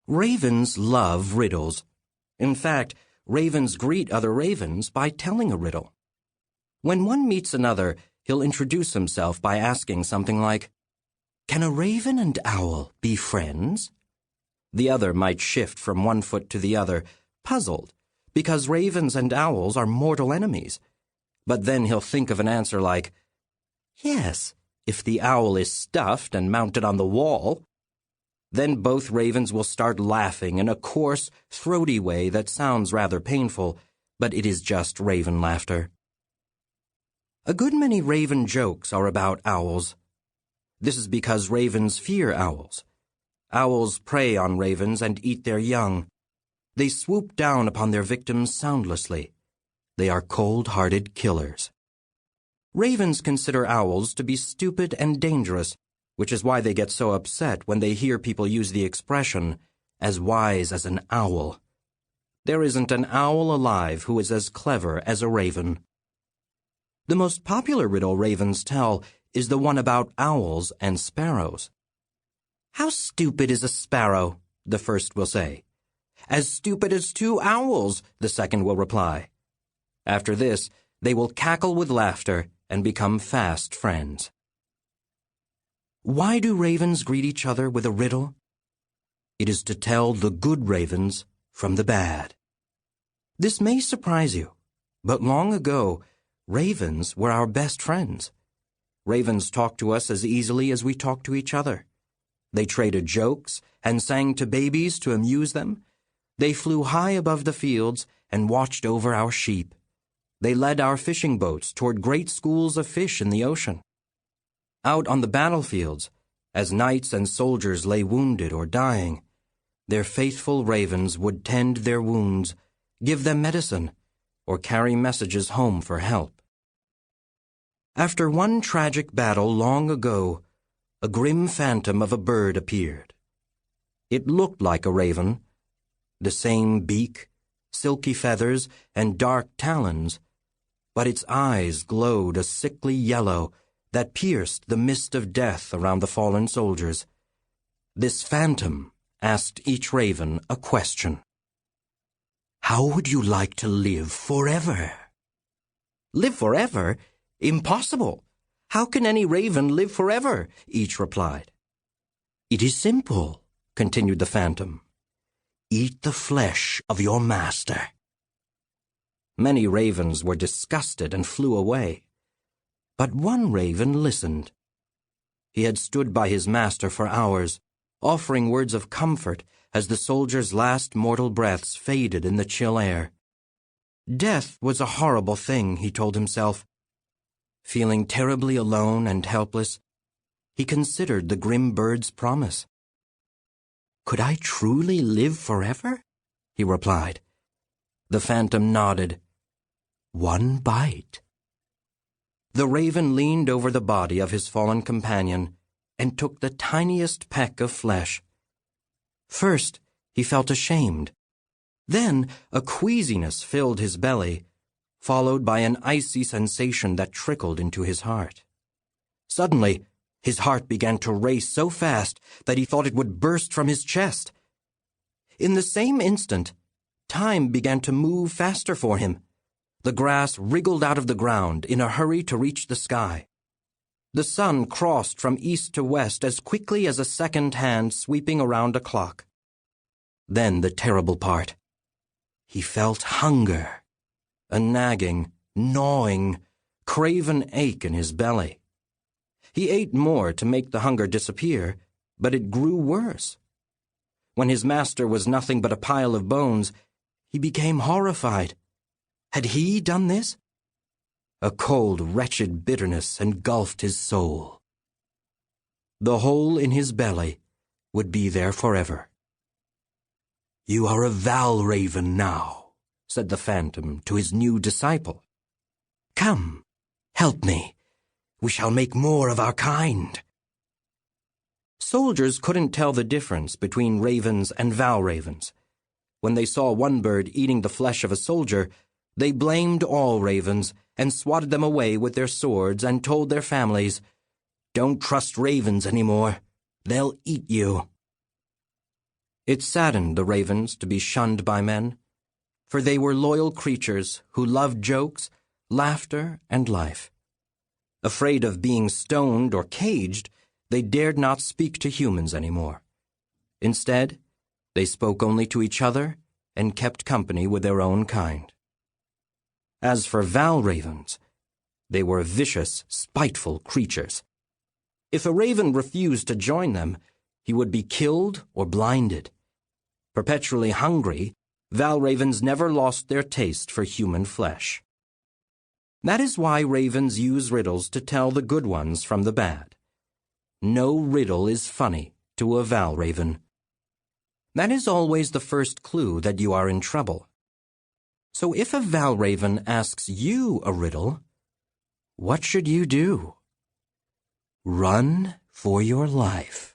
Ravens love riddles. In fact, ravens greet other ravens by telling a riddle. When one meets another, he'll introduce himself by asking something like, "Can a raven and owl be friends?" The other might shift from one foot to the other, puzzled, because ravens and owls are mortal enemies. But then he'll think of an answer like, "Yes, if the owl is stuffed and mounted on the wall." Then both ravens will start laughing in a coarse, throaty way that sounds rather painful, but it is just raven laughter. A good many raven jokes are about owls. This is because ravens fear owls. Owls prey on ravens and eat their young. They swoop down upon their victims soundlessly. They are cold-hearted killers. Ravens consider owls to be stupid and dangerous, which is why they get so upset when they hear people use the expression, "as wise as an owl." There isn't an owl alive who is as clever as a raven. The most popular riddle ravens tell is the one about owls and sparrows. "How stupid is a sparrow?" the first will say. "As stupid as two owls," the second will reply. After this, they will cackle with laughter and become fast friends. Why do ravens greet each other with a riddle? It is to tell the good ravens from the bad. This may surprise you, but long ago, ravens were our best friends. Ravens talked to us as easily as we talk to each other. They traded jokes and sang to babies to amuse them. They flew high above the fields and watched over our sheep. They led our fishing boats toward great schools of fish in the ocean. Out on the battlefields, as knights and soldiers lay wounded or dying, their faithful ravens would tend their wounds, give them medicine, or carry messages home for help. After one tragic battle long ago, a grim phantom of a bird appeared. It looked like a raven, the same beak, silky feathers, and dark talons, but its eyes glowed a sickly yellow that pierced the mist of death around the fallen soldiers. This phantom asked each raven a question. "How would you like to live forever?" "Live forever? Impossible! How can any raven live forever?" each replied. "It is simple," continued the phantom. "Eat the flesh of your master." Many ravens were disgusted and flew away. But one raven listened. He had stood by his master for hours, offering words of comfort as the soldiers' last mortal breaths faded in the chill air. Death was a horrible thing, he told himself. Feeling terribly alone and helpless, he considered the grim bird's promise. "Could I truly live forever?" he replied. The phantom nodded. "One bite." The raven leaned over the body of his fallen companion and took the tiniest peck of flesh. First, he felt ashamed. Then, a queasiness filled his belly, followed by an icy sensation that trickled into his heart. Suddenly, his heart began to race so fast that he thought it would burst from his chest. In the same instant, time began to move faster for him. The grass wriggled out of the ground in a hurry to reach the sky. The sun crossed from east to west as quickly as a second hand sweeping around a clock. Then the terrible part. He felt hunger, a nagging, gnawing, craven ache in his belly. He ate more to make the hunger disappear, but it grew worse. When his master was nothing but a pile of bones, he became horrified. Had he done this? A cold, wretched bitterness engulfed his soul. The hole in his belly would be there forever. "You are a valraven now," said the phantom to his new disciple. "Come, help me. We shall make more of our kind." Soldiers couldn't tell the difference between ravens and valravens. When they saw one bird eating the flesh of a soldier, they blamed all ravens and swatted them away with their swords and told their families, "Don't trust ravens anymore. They'll eat you." It saddened the ravens to be shunned by men, for they were loyal creatures who loved jokes, laughter, and life. Afraid of being stoned or caged, they dared not speak to humans anymore. Instead, they spoke only to each other and kept company with their own kind. As for valravens, they were vicious, spiteful creatures. If a raven refused to join them, he would be killed or blinded. Perpetually hungry, valravens never lost their taste for human flesh. That is why ravens use riddles to tell the good ones from the bad. No riddle is funny to a valraven. That is always the first clue that you are in trouble. So if a valraven asks you a riddle, what should you do? Run for your life.